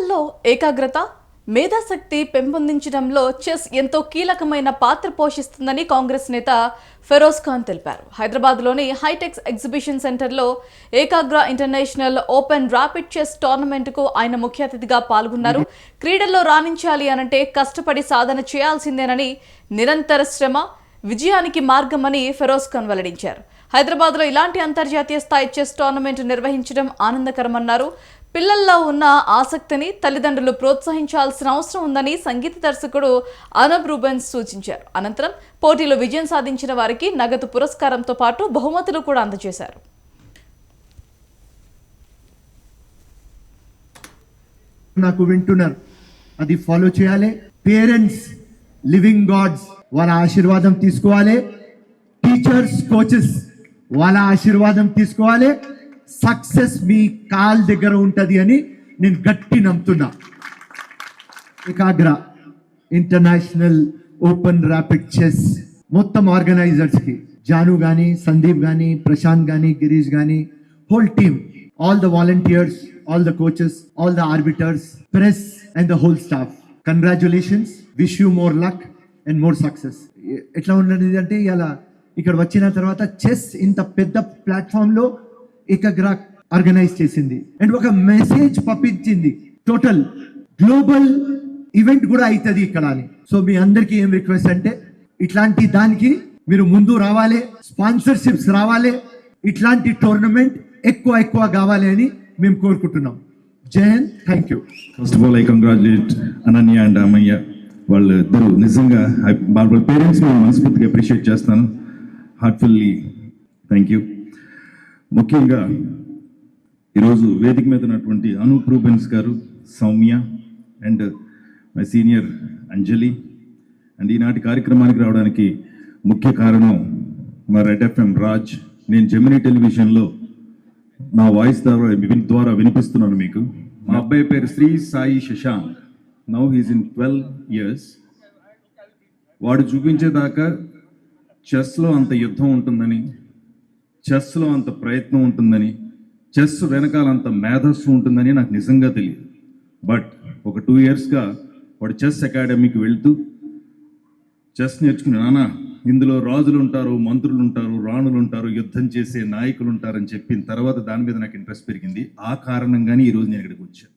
పిల్లల్లో ఏకాగ్రత, మేధాశక్తి పెంపొందించడంలో చెస్ ఎంతో కీలకమైన పాత్ర పోషిస్తుందని కాంగ్రెస్ నేత ఫెరోజ్ ఖాన్ తెలిపారు. హైదరాబాద్లోని హైటెక్స్ ఎగ్జిబిషన్ సెంటర్లో ఏకాగ్ర ఇంటర్నేషనల్ ఓపెన్ ర్యాపిడ్ చెస్ టోర్నమెంట్కు ఆయన ముఖ్య అతిథిగా పాల్గొన్నారు. క్రీడల్లో రాణించాలి అనంటే కష్టపడి సాధన చేయాల్సిందేనని, నిరంతర శ్రమ విజయానికి మార్గమని ఫెరోజ్ ఖాన్ వెల్లడించారు. హైదరాబాద్లో ఇలాంటి అంతర్జాతీయ స్థాయి చెస్ టోర్నమెంట్ నిర్వహించడం ఆనందకరమన్నారు. పిల్లల్లో ఉన్న ఆసక్తిని తల్లిదండ్రులు ప్రోత్సహించాల్సిన అవసరం ఉందని సంగీత దర్శకుడు అనబ్ రూబెన్స్ సూచించారు. అనంతరం పోటీలో విజయం సాధించిన వారికి నగదు పురస్కారంతో పాటు బహుమతులు కూడా అందజేశారు. నాకు వింటున్నారు, అది ఫాలో చేయాలి. పేరెంట్స్, లివింగ్ గాడ్స్, వాళ్ళ ఆశీర్వాదం తీసుకోవాలి. టీచర్స్, కోచెస్, వాళ్ళ ఆశీర్వాదం తీసుకోవాలి. సక్సెస్ మీ కాల్ దగ్గర ఉంటుంది అని నేను గట్టి నమ్ముతున్నా. ఏకాగ్ర ఇంటర్నేషనల్ ఓపెన్ ర్యాపిడ్ చెస్ మొత్తం ఆర్గనైజర్స్కి, జాను కానీ, సందీప్ కానీ, ప్రశాంత్ కానీ, గిరీష్ కానీ, whole team, all the volunteers, all the coaches, all the arbiters, press and the whole staff. Congratulations, wish you more luck and more success. ఎట్లా ఉన్నది అంటే ఇలా ఇక్కడ వచ్చిన తర్వాత చెస్ ఇంత పెద్ద ప్లాట్ఫామ్లో ఏకాగ్ర ఆర్గనైజ్ చేసింది అండ్ ఒక మెసేజ్ పంపించింది. టోటల్ గ్లోబల్ ఈవెంట్ కూడా అవుతుంది ఇక్కడ అని. సో మీ అందరికీ ఏం రిక్వెస్ట్ అంటే ఇట్లాంటి దానికి మీరు ముందు రావాలి, స్పాన్సర్షిప్స్ రావాలి, ఇట్లాంటి టోర్నమెంట్ ఎక్కువ కావాలి అని మేము కోరుకుంటున్నాం. Jai Hind, thank you. First of all I congratulate Ananya and Amayya. వాళ్ళు ఇద్దరు నిజంగా వాళ్ళ పేరెంట్స్ నేను మనస్ఫూర్తిగా అప్రిషియేట్ చేస్తాను. Heartfully thank you. ముఖ్యంగా ఈరోజు వేదిక మీద ఉన్నటువంటి అనూప్ రూబెన్స్ గారు, Soumya and my senior Anjali and ఈనాటి కార్యక్రమానికి రావడానికి ముఖ్య కారణం మా రెడ్ ఎఫ్ఎం రాజ్. నేను జెమినీ టెలివిజన్లో నా వాయిస్ ద్వారా వినిపిస్తున్నాను మీకు. మా అబ్బాయి పేరు Shri Sai Shashank. Now he's in 12 years. వాడు చూపించేదాకా చెస్లో అంత యుద్ధం ఉంటుందని, చెస్లో అంత ప్రయత్నం ఉంటుందని, చెస్ వెనకాల అంత మేధస్సు ఉంటుందని నాకు నిజంగా తెలియదు. బట్ ఒక 2 yearsగా వాడు చెస్ అకాడమీకి వెళ్తూ చెస్ నేర్చుకుని, నాన్న ఇందులో రాజులు ఉంటారు, మంత్రులు ఉంటారు, రాణులు ఉంటారు, యుద్ధం చేసే నాయకులు ఉంటారని చెప్పిన తర్వాత దాని మీద నాకు ఇంట్రెస్ట్ పెరిగింది. ఆ కారణంగానే ఈరోజు నేను ఇక్కడికి వచ్చాను.